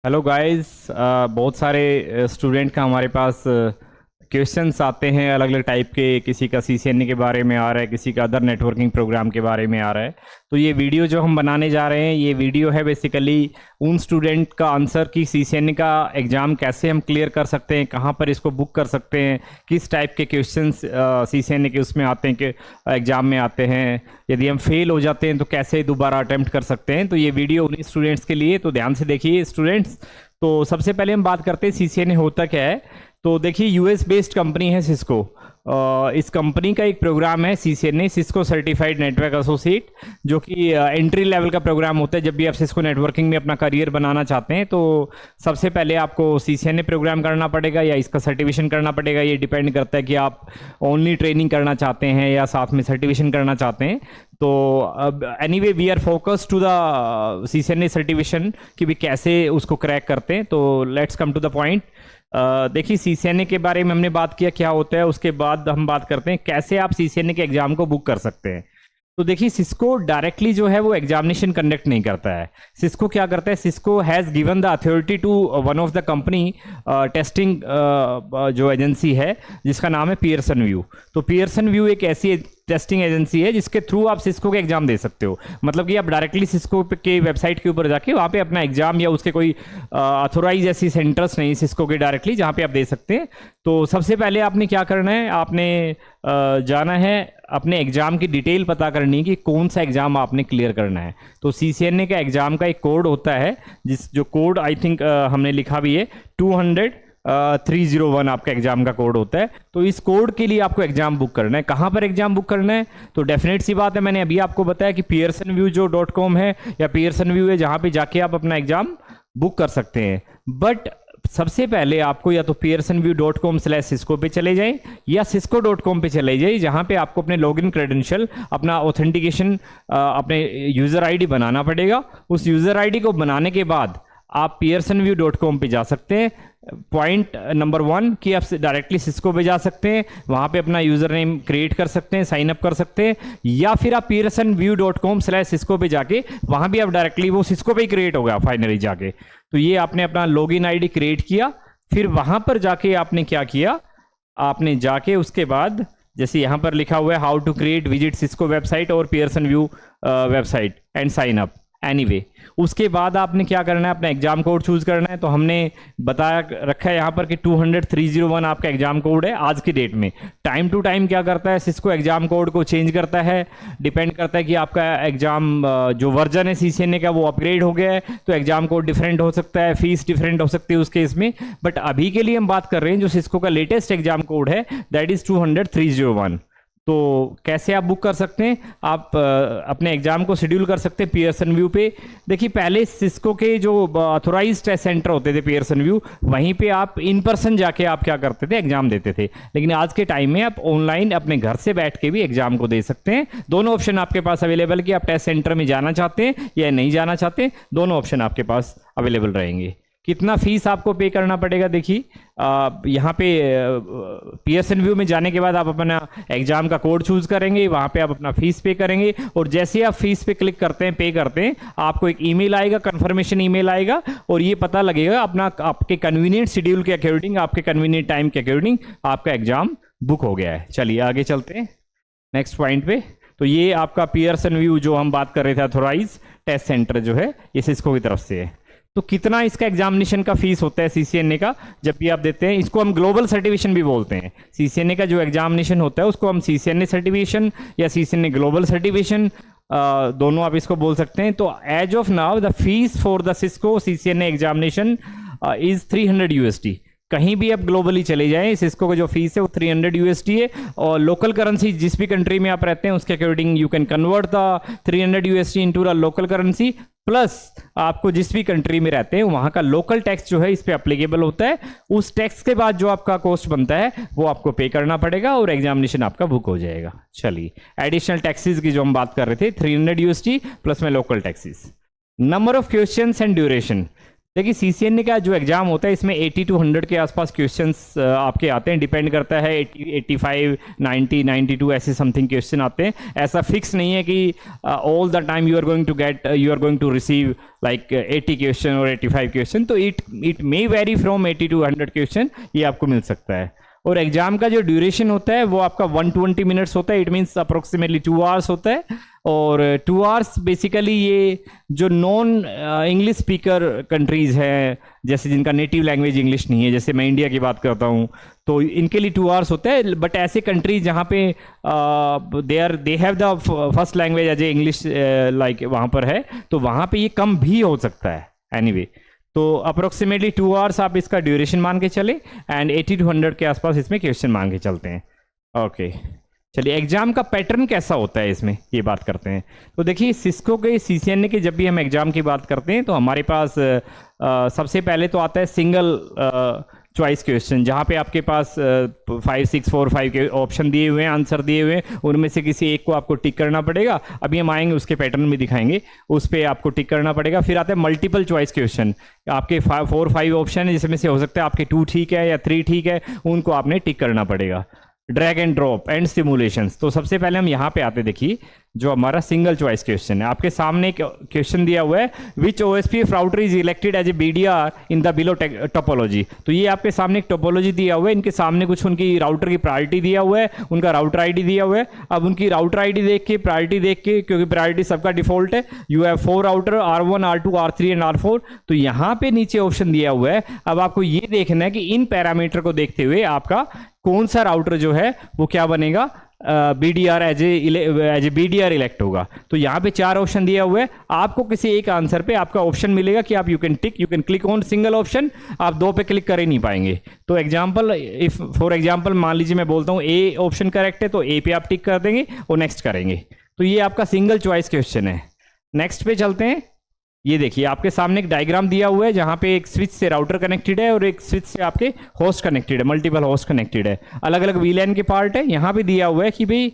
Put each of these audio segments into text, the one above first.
Hello guys. बहुत सारे student का हमारे पास क्वेश्चंस आते हैं अलग अलग टाइप के। किसी का सीसीएनए के बारे में आ रहा है, किसी का अदर नेटवर्किंग प्रोग्राम के बारे में आ रहा है। तो ये वीडियो जो हम बनाने जा रहे हैं, ये वीडियो है बेसिकली उन स्टूडेंट का आंसर कि सीसीएनए का एग्ज़ाम कैसे हम क्लियर कर सकते हैं, कहाँ पर इसको बुक कर सकते हैं, किस टाइप के क्वेश्चंस सीसीएनए के उसमें आते हैं कि एग्ज़ाम में आते हैं। यदि हम फेल हो जाते हैं तो कैसे दोबारा अटेम्प्ट कर सकते हैं। तो ये वीडियो उन्हीं स्टूडेंट्स के लिए, तो ध्यान से देखिए स्टूडेंट्स। तो सबसे पहले हम बात करते हैं सीसीएनए होता क्या है। तो देखिए यूएस बेस्ड कंपनी है सिस्को। इस कंपनी का एक प्रोग्राम है CCNA, Cisco certified network associate, जो कि एंट्री लेवल का प्रोग्राम होता है। जब भी आप सिस्को नेटवर्किंग में अपना करियर बनाना चाहते हैं तो सबसे पहले आपको सीसीएनए प्रोग्राम करना पड़ेगा या इसका सर्टिफिकेशन करना पड़ेगा। ये डिपेंड करता है कि आप ओनली ट्रेनिंग करना चाहते हैं या साथ में सर्टिफिकेशन करना चाहते हैं। तो अब anyway we are focus to the CCNA certification कि भी कैसे उसको क्रैक करते हैं। तो let's come to the point. देखिए सीसीएनए के बारे में हमने बात किया क्या होता है, उसके बाद हम बात करते हैं कैसे आप सीसीएनए के एग्जाम को बुक कर सकते हैं। तो देखिए सिस्को डायरेक्टली जो है वो एग्जामिनेशन कंडक्ट नहीं करता है। सिस्को क्या करता है, Cisco has given the authority to one of the company testing जो एजेंसी है जिसका नाम है पियर्सन व्यू। तो पियर्सन व्यू एक ऐसी टेस्टिंग एजेंसी है जिसके थ्रू आप सिस्को के एग्जाम दे सकते हो। मतलब कि आप डायरेक्टली सिस्को के वेबसाइट के ऊपर जाके वहाँ पे अपना एग्जाम, या उसके कोई अथोराइज ऐसी सेंटर्स नहीं सिस्को के डायरेक्टली जहाँ पे आप दे सकते हैं। तो सबसे पहले आपने क्या करना है, आपने जाना है अपने एग्जाम की डिटेल पता करनी है कि कौन सा एग्जाम आपने क्लियर करना है। तो सीसीएनए का एग्जाम का एक कोड होता है, जो कोड आई थिंक हमने लिखा भी है 200-301 आपका एग्जाम का कोड होता है। तो इस कोड के लिए आपको एग्जाम बुक करना है। कहाँ पर एग्जाम बुक करना है, तो डेफिनेट सी बात है, मैंने अभी आपको बताया कि पियर्सन व्यू जो .com है या पियर्सन व्यू है, जहाँ पे जाके आप अपना एग्जाम बुक कर सकते हैं। बट सबसे पहले आपको या तो pearsonview.com/cisco पे चले जाएं या cisco.com पे चले जाइए, जहां पे आपको अपने लॉगिन क्रेडेंशियल, अपना ऑथेंटिकेशन, अपने यूज़र आईडी बनाना पड़ेगा। उस यूज़र आईडी को बनाने के बाद आप pearsonview.com पे जा सकते हैं। पॉइंट नंबर 1 कि आप डायरेक्टली सिस्को पे जा सकते हैं, वहाँ पे अपना यूज़र नेम क्रिएट कर सकते हैं, साइन अप कर सकते हैं, या फिर आप pearsonview.com/cisco पे जाके वहाँ भी आप डायरेक्टली वो सिस्को पे ही क्रिएट होगा फाइनली जाके। तो ये आपने अपना लॉगिन आईडी क्रिएट किया, फिर वहाँ पर जाके आपने क्या किया, आपने जाके उसके बाद जैसे यहाँ पर लिखा हुआ है how to create visit Cisco website और Pearson VUE website and sign up anyway. उसके बाद आपने क्या करना है, अपना एग्जाम कोड चूज करना है। तो हमने बताया रखा है यहाँ पर कि 200-301 आपका एग्जाम कोड है। आज की डेट में टाइम टू टाइम क्या करता है, सिस्को एग्जाम कोड को चेंज करता है। डिपेंड करता है कि आपका एग्जाम जो वर्जन है सीसीएनए का वो अपग्रेड हो गया है, तो एग्जाम कोड डिफरेंट हो सकता है, फीस डिफरेंट हो सकती है उस केस में। बट अभी के लिए हम बात कर रहे हैं जो सिस्को का लेटेस्ट एग्जाम कोड है, दैट इज 200-301। तो कैसे आप बुक कर सकते हैं, आप अपने एग्जाम को शेड्यूल कर सकते हैं पियर्सन व्यू पे। देखिए पहले सिस्को के जो अथोराइज टेस्ट सेंटर होते थे पियर्सन व्यू, वहीं पे आप इन पर्सन जाके आप क्या करते थे, एग्जाम देते थे। लेकिन आज के टाइम में आप ऑनलाइन अपने घर से बैठ के भी एग्जाम को दे सकते हैं। दोनों ऑप्शन आपके पास अवेलेबल कि आप टेस्ट सेंटर में जाना चाहते हैं या नहीं जाना चाहते, दोनों ऑप्शन आपके पास अवेलेबल रहेंगे। कितना फीस आपको पे करना पड़ेगा, देखिए यहाँ पे पियर्सन व्यू में जाने के बाद आप अपना एग्जाम का कोड चूज करेंगे, वहाँ पे आप अपना फीस पे करेंगे, और जैसे आप फीस पे क्लिक करते हैं, पे करते हैं, आपको एक ईमेल आएगा, कंफर्मेशन ईमेल आएगा, और ये पता लगेगा अपना आपके कन्वीनियंट शेड्यूल के अकॉर्डिंग, आपके कन्वीनियंट टाइम के अकॉर्डिंग आपका एग्जाम बुक हो गया है। चलिए आगे चलते हैं नेक्स्ट पॉइंट पे। तो ये आपका पियर्सन व्यू जो हम बात कर रहे थे अथोराइज टेस्ट सेंटर जो है, ये सिस्को की तरफ से है। तो कितना इसका एग्जामिनेशन का फीस होता है सीसीएनए का, जब भी आप देते हैं, इसको हम ग्लोबल सर्टिफिकेशन भी बोलते हैं। सीसीएनए का जो एग्जामिनेशन होता है उसको हम सीसीएनए सर्टिफिकेशन या सीसीएनए ग्लोबल सर्टिफिकेशन दोनों आप इसको बोल सकते हैं। तो as of now the fees for the Cisco CCNA examination is $300। कहीं भी आप ग्लोबली चले जाएं, सिस्को का जो फीस है वो $300 है, और लोकल करेंसी जिस भी कंट्री में आप रहते हैं उसके according you can convert the $300 into the local currency, plus आपको जिस भी कंट्री में रहते हैं वहां का लोकल टैक्स जो है इस पे एप्लीकेबल होता है। उस टैक्स के बाद जो आपका कॉस्ट बनता है वो आपको पे करना पड़ेगा और एग्जामिनेशन आपका बुक हो जाएगा। चलिए एडिशनल टैक्सेस की जो हम बात कर रहे थे $300 प्लस में local taxes. Number of questions and duration. देखिए सीसीएनए का जो एग्जाम होता है इसमें 80 to 100 के आसपास क्वेश्चंस आपके आते हैं, डिपेंड करता है 85, 90, 92 ऐसे समथिंग क्वेश्चन आते हैं। ऐसा फिक्स नहीं है कि all the time you are going to receive like 80 question और 85 क्वेश्चन, तो it may vary from 80 to 100 question ये आपको मिल सकता है। और एग्जाम का जो ड्यूरेशन होता है वो आपका 120 मिनट्स होता है, इट मीन्स अप्रोक्सीमेटली 2 आवर्स होता है। और 2 आवर्स बेसिकली ये जो नॉन इंग्लिश स्पीकर कंट्रीज़ हैं, जैसे जिनका नेटिव लैंग्वेज इंग्लिश नहीं है, जैसे मैं इंडिया की बात करता हूँ, तो इनके लिए 2 आवर्स होता है। बट ऐसे कंट्रीज जहाँ पे they have the first language as a English like वहाँ पर है, तो वहाँ पे ये कम भी हो सकता है। एनीवे तो अप्रोक्सीमेटली 2 आवर्स आप इसका ड्यूरेशन मान के चले, एंड 80 to 100 के आसपास इसमें क्वेश्चन मान के चलते हैं। ओके चलिए, एग्जाम का पैटर्न कैसा होता है इसमें ये बात करते हैं। तो देखिए सिस्को के सीसीएनए के जब भी हम एग्जाम की बात करते हैं तो हमारे पास सबसे पहले तो आता है सिंगल चॉइस क्वेश्चन, जहाँ पे आपके पास 5, 6, 4, 5 के ऑप्शन दिए हुए हैं, आंसर दिए हुए हैं, उनमें से किसी एक को आपको टिक करना पड़ेगा। अभी हम आएंगे उसके पैटर्न में दिखाएंगे, उस पर आपको टिक करना पड़ेगा। फिर आता है मल्टीपल चॉइस क्वेश्चन, आपके 4, 5 ऑप्शन है, जिसमें से हो सकता है आपके 2 ठीक है या 3 ठीक है, उनको आपने टिक करना पड़ेगा। Drag and drop and simulations, तो सबसे पहले हम यहाँ पे आते, देखिए जो हमारा सिंगल चॉइस क्वेश्चन है, आपके सामने एक क्वेश्चन दिया हुआ है, which OSPF router is elected as a BDR in the below topology. तो ये आपके सामने एक टोपोलॉजी दिया हुआ है, इनके सामने कुछ उनकी राउटर की प्रायोरिटी दिया हुआ है, उनका राउटर आईडी दिया हुआ है। अब उनकी राउटर आईडी देख के, प्रायोरिटी देख के, क्योंकि प्रायोरिटी सबका डिफॉल्ट है, you have 4 router R1, R2, R3 and R4, तो यहाँ पे नीचे ऑप्शन दिया हुआ है। अब आपको ये देखना है कि इन पैरामीटर को देखते हुए आपका कौन सा राउटर जो है वो क्या बनेगा, BDR as a BDR elect होगा। तो यहाँ पे 4 ऑप्शन दिया हुआ है, आपको किसी एक आंसर पे आपका ऑप्शन मिलेगा कि आप you can click on single option, आप 2 पे क्लिक कर ही नहीं पाएंगे। तो एग्जांपल, इफ फॉर एग्जांपल मान लीजिए मैं बोलता हूँ ए ऑप्शन करेक्ट है, तो ए पे आप टिक कर देंगे और नेक्स्ट करेंगे। तो ये आपका सिंगल चॉइस क्वेश्चन है। नेक्स्ट पे चलते हैं। ये देखिए आपके सामने एक डायग्राम दिया हुआ है, जहां पे एक स्विच से राउटर कनेक्टेड है और एक स्विच से आपके होस्ट कनेक्टेड है, मल्टीपल होस्ट कनेक्टेड है, अलग अलग वीलैन के पार्ट है। यहाँ पे दिया हुआ है कि भाई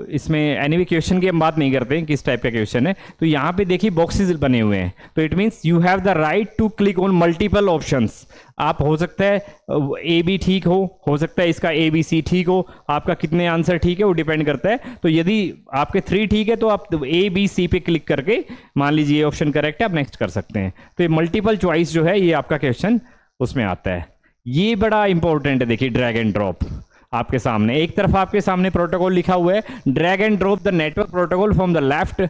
इसमें एनीवे क्वेश्चन की हम बात नहीं करते हैं किस टाइप का क्वेश्चन है। तो यहाँ पे देखिए बॉक्सेस बने हुए हैं, तो it means you have the right to click on multiple options. आप हो सकता है ए बी ठीक हो सकता है इसका ए बी सी ठीक हो, आपका कितने आंसर ठीक है वो डिपेंड करता है। तो यदि आपके 3 ठीक है तो आप ए बी सी पे क्लिक करके मान लीजिए ये ऑप्शन करेक्ट है, आप नेक्स्ट कर सकते हैं। तो ये मल्टीपल चॉइस जो है ये आपका क्वेश्चन उसमें आता है। ये बड़ा इंपॉर्टेंट है। देखिए ड्रैग एंड ड्रॉप आपके सामने, एक तरफ आपके सामने प्रोटोकॉल लिखा हुआ है, drag and drop the network protocol from the left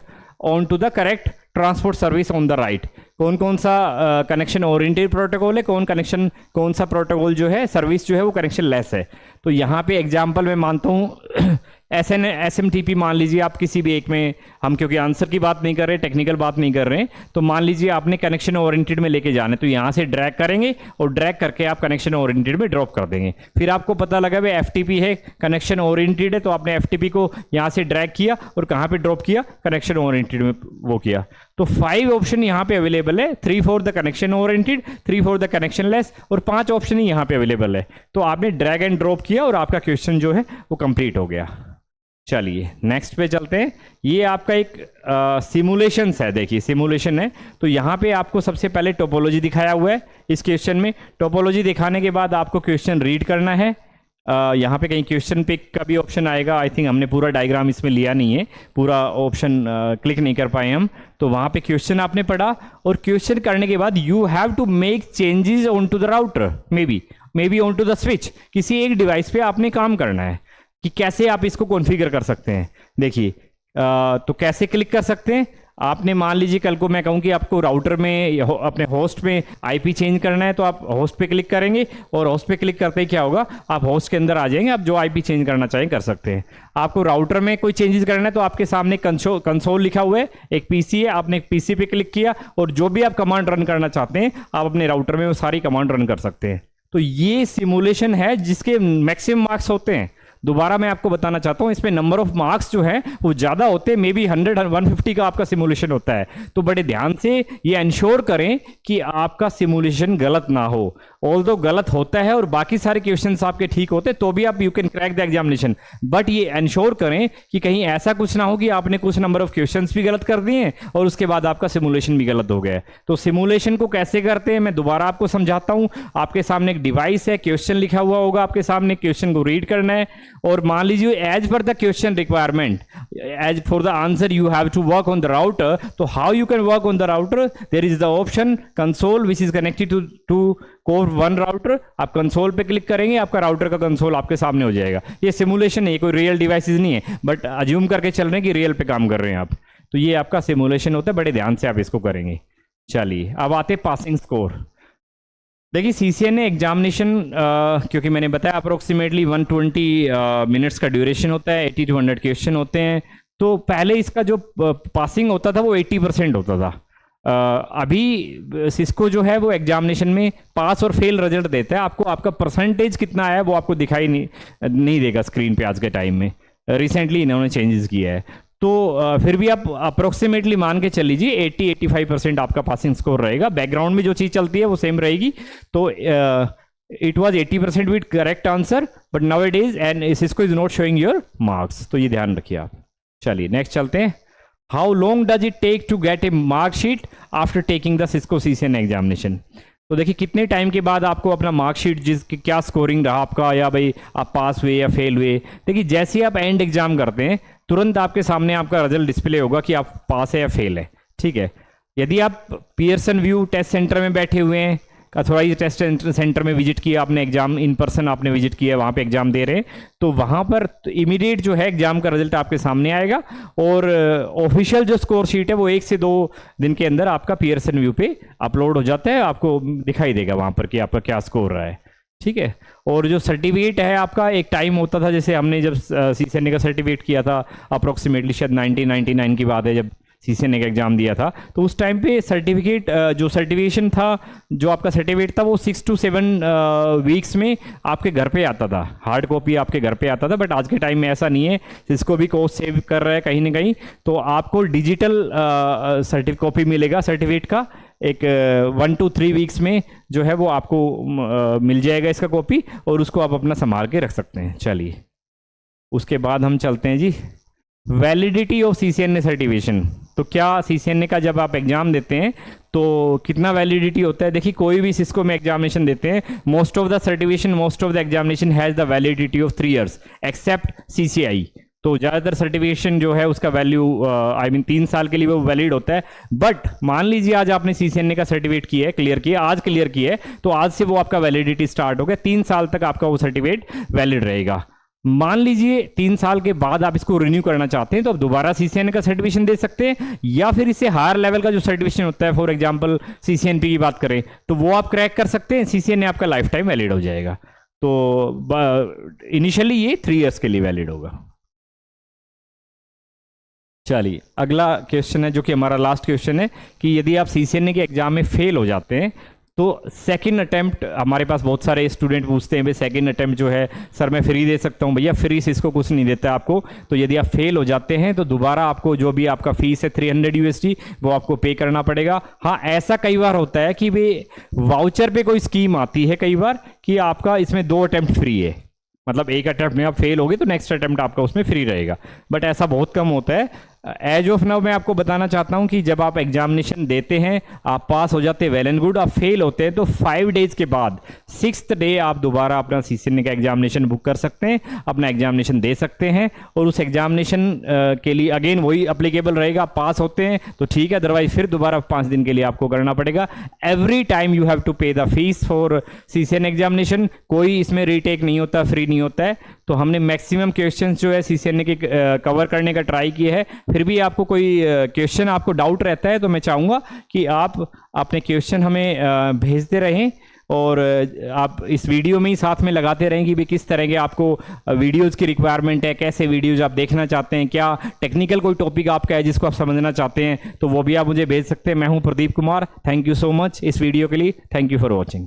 on to the correct transport service on the right. कौन कौन सा कनेक्शन ओरिएंटेड प्रोटोकॉल है, कौन सा प्रोटोकॉल जो है सर्विस जो है वो कनेक्शन लेस है। तो यहाँ पे एग्जांपल मैं मानता हूँ SMTP मान लीजिए आप किसी भी एक में, हम क्योंकि आंसर की बात नहीं कर रहे, टेक्निकल बात नहीं कर रहे हैं, तो मान लीजिए आपने कनेक्शन ओरिएंटेड में लेके जाना है, तो यहाँ से ड्रैग करेंगे और ड्रैग करके आप कनेक्शन ओरिएंटेड में ड्रॉप कर देंगे। फिर आपको पता लगा भाई FTP है, कनेक्शन ओरिएंटेड है, तो आपने FTP को यहाँ से ड्रैग किया और कहाँ पे ड्रॉप किया, कनेक्शन ओरिएंटेड में वो किया। तो 5 ऑप्शन यहाँ पे अवेलेबल है, 3 for the connection oriented, 3 for the connection less, और 5 ऑप्शन ही यहाँ पे अवेलेबल है। तो आपने ड्रैग एंड ड्रॉप किया और आपका क्वेश्चन जो है वो कंप्लीट हो गया। चलिए नेक्स्ट पे चलते हैं। ये आपका एक सिमुलेशंस है, देखिए सिमुलेशन है। तो यहाँ पे आपको सबसे पहले टोपोलॉजी दिखाया हुआ है इस क्वेश्चन में। टोपोलॉजी दिखाने के बाद आपको क्वेश्चन रीड करना है। यहाँ पे कहीं क्वेश्चन पिक का भी ऑप्शन आएगा, आई थिंक हमने पूरा डायग्राम इसमें लिया नहीं है, पूरा ऑप्शन क्लिक नहीं कर पाए हम। तो वहाँ पे क्वेश्चन आपने पढ़ा और क्वेश्चन करने के बाद you have to make changes on to the router, may be on to the switch. किसी एक डिवाइस पे आपने काम करना है कि कैसे आप इसको कॉन्फ़िगर कर सकते हैं। देखिए तो कैसे क्लिक कर सकते हैं, आपने मान लीजिए कल को मैं कहूँ कि आपको राउटर में अपने होस्ट में आईपी चेंज करना है, तो आप होस्ट पे क्लिक करेंगे और होस्ट पे क्लिक करते ही क्या होगा, आप होस्ट के अंदर आ जाएंगे, आप जो आईपी चेंज करना चाहें कर सकते हैं। आपको राउटर में कोई चेंजेस करना है तो आपके सामने कंसोल लिखा हुआ है, एक पीसी है, आपने एक पीसी पे क्लिक किया और जो भी आप कमांड रन करना चाहते हैं आप अपने राउटर में वो सारी कमांड रन कर सकते हैं। तो ये सिमुलेशन है जिसके मैक्सिमम मार्क्स होते हैं, दोबारा मैं आपको बताना चाहता हूँ, इसमें नंबर ऑफ मार्क्स जो है वो ज़्यादा होते हैं, मे बी 100-150 का आपका सिमुलेशन होता है। तो बड़े ध्यान से ये इंश्योर करें कि आपका सिमुलेशन गलत ना हो। ऑल्दो गलत होता है और बाकी सारे क्वेश्चंस आपके ठीक होते तो भी आप you can crack the examination, but ये इंश्योर करें कि कहीं ऐसा कुछ ना हो कि आपने कुछ नंबर ऑफ क्वेश्चंस भी गलत कर दिए और उसके बाद आपका सिमुलेशन भी गलत हो गया है। तो सिमुलेशन को कैसे करते हैं मैं दोबारा आपको समझाता हूं। आपके सामने एक डिवाइस है, क्वेश्चन लिखा हुआ होगा आपके सामने, क्वेश्चन को रीड करना है और मान लीजिए as per the question requirement, as for the answer you have to work on the router. तो how you can work on the router, there is the option console which is connected to core one router. आप console पे click करेंगे, आपका router का console आपके सामने हो जाएगा। ये सिमुलेशन है, कोई रियल डिवाइसेस नहीं है, बट अज्यूम करके चल रहे हैं कि रियल पे काम कर रहे हैं आप। तो ये आपका सिमुलेशन होता है, बड़े ध्यान से आप इसको करेंगे। चलिए अब आते पासिंग स्कोर। देखिए सीसीएन एग्जामिनेशन क्योंकि मैंने बताया अप्रोक्सीमेटली 120 मिनट्स का ड्यूरेशन होता है, 80 to 100 क्वेश्चन होते हैं। तो पहले इसका जो पासिंग होता था वो 80% होता था। अभी सिस्को जो है वो एग्जामिनेशन में पास और फेल रिजल्ट देता है आपको। आपका परसेंटेज कितना है वो आपको दिखाई नहीं देगा स्क्रीन पे आज के टाइम में। रिसेंटली इन्होंने चेंजेस किया है। तो फिर भी आप अप्रोक्सीमेटली मान के चल लीजिए 80-85% आपका पासिंग स्कोर रहेगा। बैकग्राउंड में जो चीज़ चलती है वो सेम रहेगी। तो it was 80% with correct answer, but now it is and Cisco is not showing your marks. तो ये ध्यान रखिए आप। चलिए नेक्स्ट चलते हैं। How long does it take to get a marksheet after taking the Cisco CCN examination. तो देखिए कितने टाइम के बाद आपको अपना मार्कशीट जिसकी क्या स्कोरिंग रहा आपका, या भाई आप पास हुए या फेल हुए। देखिए जैसे ही आप एंड एग्जाम करते हैं तुरंत आपके सामने आपका रिजल्ट डिस्प्ले होगा कि आप पास है या फेल है। ठीक है, यदि आप पियर्सन व्यू टेस्ट सेंटर में बैठे हुए हैं, अथॉराइज टेस्ट सेंटर में विजिट किया आपने, एग्जाम इन पर्सन आपने विजिट किया, वहाँ पे एग्जाम दे रहे हैं, तो वहाँ पर इमीडिएट जो है एग्जाम का रिजल्ट आपके सामने आएगा। और ऑफिशियल जो स्कोर शीट है वो 1 से 2 दिन के अंदर आपका पियर्सन व्यू पे अपलोड हो जाता है, आपको दिखाई देगा वहाँ पर कि आपका क्या स्कोर रहा है। ठीक है, और जो सर्टिफिकेट है आपका, एक टाइम होता था जैसे हमने जब सीसीएनए का सर्टिफिकेट किया था, अप्रोक्सीमेटली शायद 1999 की बात है जब सीसीएनए का एग्जाम दिया था, तो उस टाइम पे सर्टिफिकेट जो सर्टिफिकेशन था, जो आपका सर्टिफिकेट था वो 6 to 7 वीक्स में आपके घर पे आता था, हार्ड कॉपी आपके घर पे आता था। बट आज के टाइम में ऐसा नहीं है, इसको भी कोर्स सेव कर रहा है कहीं ना कहीं, तो आपको डिजिटल सर्टिफिकेट कॉपी मिलेगा सर्टिफिकेट का। एक 1 to 3 वीक्स में जो है वो आपको मिल जाएगा इसका कॉपी, और उसको आप अपना संभाल के रख सकते हैं। चलिए उसके बाद हम चलते हैं जी वैलिडिटी ऑफ सीसीएनए सर्टिफिकेशन। तो क्या सीसीएनए का जब आप एग्जाम देते हैं तो कितना वैलिडिटी होता है। देखिए कोई भी सिस्को में एग्जामिनेशन देते हैं, most of the certification, most of the examination has the validity of 3 years except CCI. तो ज़्यादातर सर्टिफिकेशन जो है उसका वैल्यू 3 साल के लिए वो वैलिड होता है। बट मान लीजिए आज आपने सीसीएनए का सर्टिफिकेट किया है, क्लियर किया, आज क्लियर किया है, तो आज से वो आपका वैलिडिटी स्टार्ट हो गया, 3 साल तक आपका वो सर्टिफिकेट वैलिड रहेगा। मान लीजिए 3 साल के बाद आप इसको रिन्यू करना चाहते हैं तो आप दोबारा सीसीएनए का सर्टिफिकेशन दे सकते हैं, या फिर इससे हायर लेवल का जो सर्टिफिकेशन होता है, फॉर एग्जांपल सीसीएनपी की बात करें तो वो आप क्रैक कर सकते हैं। सीसीएनए आपका लाइफ टाइम वैलिड हो जाएगा। तो इनिशियली ये 3 years के लिए वैलिड होगा। चलिए अगला क्वेश्चन है जो कि हमारा लास्ट क्वेश्चन है कि यदि आप सीसीएनए के एग्जाम में फेल हो जाते हैं तो सेकंड अटेम्प्ट, हमारे पास बहुत सारे स्टूडेंट पूछते हैं भाई सेकंड अटेम्प्ट जो है सर मैं फ्री दे सकता हूँ। भैया फ्री से इसको कुछ नहीं देता आपको। तो यदि आप फेल हो जाते हैं तो दोबारा आपको जो भी आपका फीस है $300 वो आपको पे करना पड़ेगा। हाँ ऐसा कई बार होता है कि भाई वाउचर पे कोई स्कीम आती है कई बार कि आपका इसमें 2 अटेम्प्ट फ्री है, मतलब एक अटेम्प्ट में आप फेल हो गए तो नेक्स्ट अटेम्प्ट आपका उसमें फ्री रहेगा, बट ऐसा बहुत कम होता है। एज ऑफ नाउ मैं आपको बताना चाहता हूं कि जब आप एग्जामिनेशन देते हैं, आप पास हो जाते हैं वेल एंड गुड, आप फेल होते हैं तो 5 days के बाद 6th डे आप दोबारा अपना सीसीएनए का एग्जामिनेशन बुक कर सकते हैं, अपना एग्जामिनेशन दे सकते हैं, और उस एग्जामिनेशन के लिए अगेन वही अप्लीकेबल रहेगा। पास होते हैं तो ठीक है, अदरवाइज फिर दोबारा 5 दिन के लिए आपको करना पड़ेगा। Every time you have to pay the fees for CCNA examination. कोई इसमें रीटेक नहीं होता, फ्री नहीं होता है। तो हमने मैक्सिमम क्वेश्चंस जो है सीसीएनए के कवर करने का ट्राई किया है। फिर भी आपको कोई क्वेश्चन आपको डाउट रहता है तो मैं चाहूँगा कि आप अपने क्वेश्चन हमें भेजते रहें, और आप इस वीडियो में ही साथ में लगाते रहें कि भी किस तरह के आपको वीडियोज़ की रिक्वायरमेंट है, कैसे वीडियोज़ आप देखना चाहते हैं, क्या टेक्निकल कोई टॉपिक आपका है जिसको आप समझना चाहते हैं, तो वो भी आप मुझे भेज सकते हैं। मैं हूँ Pradeep Kumar. Thank you so much इस वीडियो के लिए। Thank you for watching.